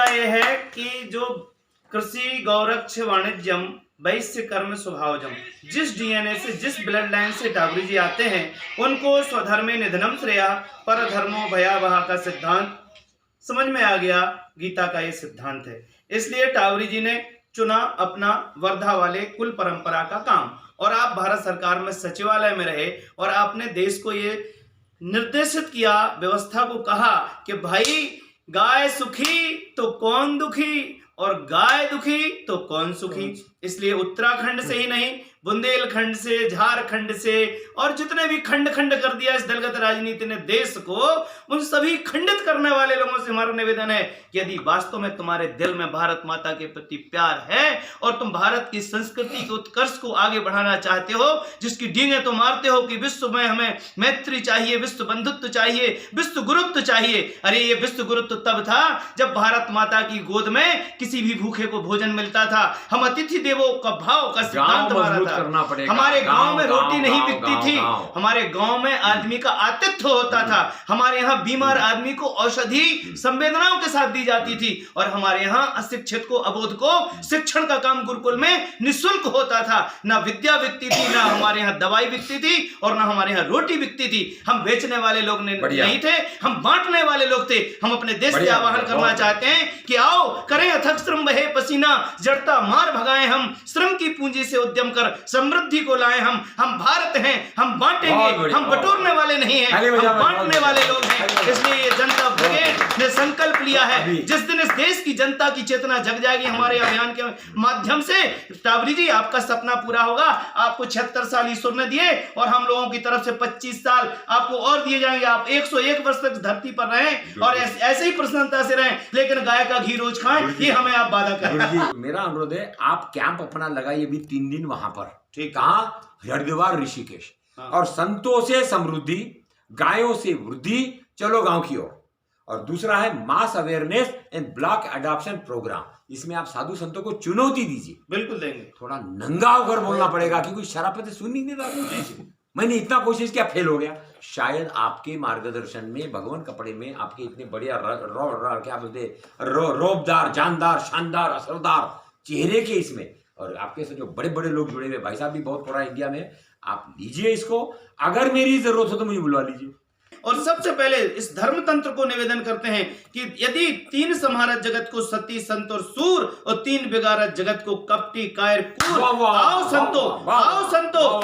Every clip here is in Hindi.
यह है कि जो कृषि गौरक्ष वाणिज्यम वैश्य कर्म स्वभावजम, जिस डीएनए से, जिस ब्लड लाइन से टावरी जी आते हैं उनको स्वधर्मे निधनम श्रेया पर धर्मो भयावह का सिद्धांत समझ में आ गया। गीता का ये सिद्धांत है। इसलिए टावरी जी ने चुना अपना वर्धा वाले कुल परंपरा का काम, और आप भारत सरकार में सचिवालय में रहे और आपने देश को ये निर्देशित किया, व्यवस्था को कहा कि भाई गाय सुखी तो कौन दुखी और गाय दुखी तो कौन सुखी। इसलिए उत्तराखंड से ही नहीं, बुंदेलखंड से, झारखंड से और जितने भी खंड खंड कर दिया इस दलगत राजनीति ने देश को, उन सभी खंडित करने वाले लोगों से हमारा निवेदन है कि यदि वास्तव में तुम्हारे दिल में भारत माता के प्रति प्यार है और तुम भारत की संस्कृति के उत्कर्ष को आगे बढ़ाना चाहते हो, जिसकी डींगे तो मारते हो कि विश्व में हमें मैत्री चाहिए, विश्व बंधुत्व चाहिए, विश्व गुरुत्व चाहिए। अरे ये विश्व गुरुत्व तब था जब भारत माता की गोद में किसी भी भूखे को भोजन मिलता था। हम अतिथि देवो का भाव का सिद्धांत हमारा था। हमारे गांव में रोटी नहीं बिकती थी, हमारे गांव में आदमी का आतिथ्य होता था, हमारे यहाँ बीमार आदमी को औषधि संवेदनाओं के साथ दी जाती थी, और हमारे यहाँ अशिक्षित को, अबोध को शिक्षण का काम गुरुकुल में निःशुल्क होता था। ना विद्या बिकती थी, ना हमारे यहाँ दवाई बिकती थी, और ना हमारे यहाँ रोटी बिकती थी। हम बेचने वाले लोग नहीं थे, हम बांटने वाले लोग थे। हम अपने देश से आह्वान करना चाहते हैं कि आओ करें अथक श्रम, बहे पसीना, जड़ता मार भगाएं हम, श्रम की पूंजी से उद्यम कर समृद्धि को लाएं हम भारत हैं, हम बांटेंगे, हम बटोरने वाले नहीं हैं, हम बांटने वाले लोग हैं। इसलिए ये जनता ब्रिगेड ने संकल्प लिया है, जिस दिन इस देश की जनता की चेतना जग जाएगी हमारे अभियान के माध्यम से, टावरी जी आपका सपना पूरा होगा। आपको 76 साल ईश्वर ने दिए और हम लोगों की तरफ से 25 साल आपको और दिए जाएंगे। आप 101 वर्ष तक धरती पर रहें और ऐसे ही प्रसन्नता से रहें, लेकिन गाय का घी रोज खाएं, ये हमें आप वादा करें। मेरा अनुरोध है, आप कैंप अपना लगाइए भी 3 दिन वहां पर। ठीक, कहाँ? हरिद्वार, ऋषिकेश। और संतों से समृद्धि, गायों से वृद्धि, चलो गांव की ओर। और दूसरा है mass awareness and block adoption programme. इसमें आप साधु संतों को चुनौती दीजिए। बिल्कुल देंगे। थोड़ा नंगा होकर बोलना पड़ेगा कि कोई शराफत सुन नहीं रहा। मैंने इतना कोशिश किया, फेल हो गया। शायद आपके मार्गदर्शन में, भगवान कपड़े में, आपके इतने बढ़िया क्या बोलते, रोबदार, जानदार, शानदार, असरदार चेहरे के इसमें, और आपके से जो बड़े बड़े लोग जुड़े हुए, भाई साहब भी बहुत पढ़ा इंडिया में, आप लीजिए इसको। अगर मेरी जरूरत हो तो मुझे बुलवा लीजिए। और सबसे पहले इस धर्म तंत्र को निवेदन करते हैं कि यदि 3 संहारत जगत को सती, संत और सूर, और 3 बिगाड़त जगत को कपटी, कायर, कूर। आओ संतो,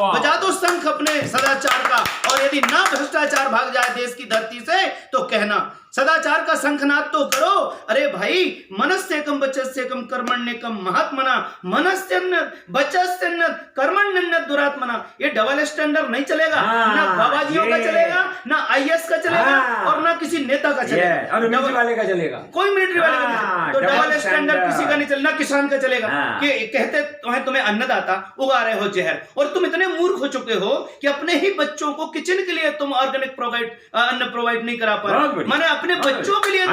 बजा दो शंख अपने सदाचार का, और यदि ना भ्रष्टाचार भाग जाए देश की धरती से तो कहना सदाचार का शंखनाद तो करो। अरे भाई, मनस्येकम वचस्येकम कर्मण्येकम महात्मना, मनस्यन्नत वचस्यन्नत कर्मण्यन्नत दुरात्मना। ये डबल स्टैंडर्ड नहीं चलेगा, ना बाबाजियों का चलेगा, ना आईएएस का चलेगा, और ना किसी नेता का चलेगा, और मिलिट्री वाले का चलेगा, कोई मिलिट्री वाले का नहीं। तो डबल स्टैंडर्ड किसी का नहीं चलेगा, ना किसान का चलेगा। कि कहते तुम्हें अन्नदाता, उगा रहे हो जहर, और तुम इतने मूर्ख हो चुके हो कि अपने ही बच्चों को किचन के लिए तुम ऑर्गेनिक अन्न प्रोवाइड नहीं करा पा रहे। मैंने अपने बच्चों के लिए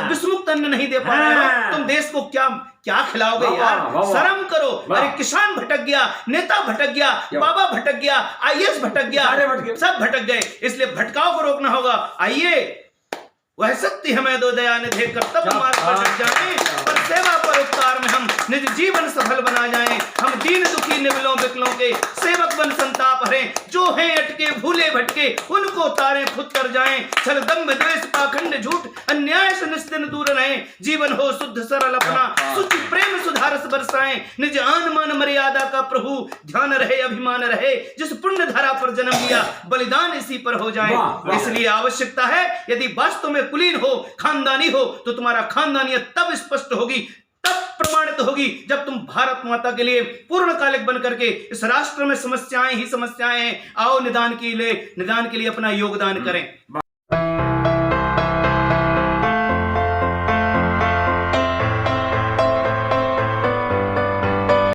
विषमुक्त अन्न नहीं दे पा रहे हो, तुम देश को क्या खिलाओगे यार? शर्म करो। अरे किसान भटक गया, नेता भटक गया, बाबा भटक गया, आईएएस भटक गया, सब भटक गए। इसलिए भटकाव को रोकना होगा। आइए, वह शक्ति हमें दो, दया निधे कर्तव्य मार्ग पर जाने, पर सेवा पर उपकार में हम निज जीवन सफल बना जाएं। हम दीन दुखी निवलों बिकलों के सेवक बन संताप हरें, जो हैं अटके भूले भटके उनको तारें खुद कर जाएं। छल दंभ द्वेष पाखंड झूठ अन्याय से निस्तिन दूर रहें, जीवन हो शुद्ध सरल अपना, सुच प्रेम सुधारस बरसाएं। निज आन मान मर्यादा का प्रभु ध्यान रहे, अभिमान रहे, जिस पुण्य धारा पर जन्म लिया बलिदान इसी पर हो जाए। इसलिए आवश्यकता है, यदि वास्तव में कुलीन हो, खानदानी हो, तो तुम्हारा खानदानियत तब स्पष्ट होगी, तब प्रमाणित होगी, जब तुम भारत माता के लिए पूर्णकालिक बन करके, इस राष्ट्र में समस्याएं ही समस्याएं हैं, आओ निदान के लिए अपना योगदान करें।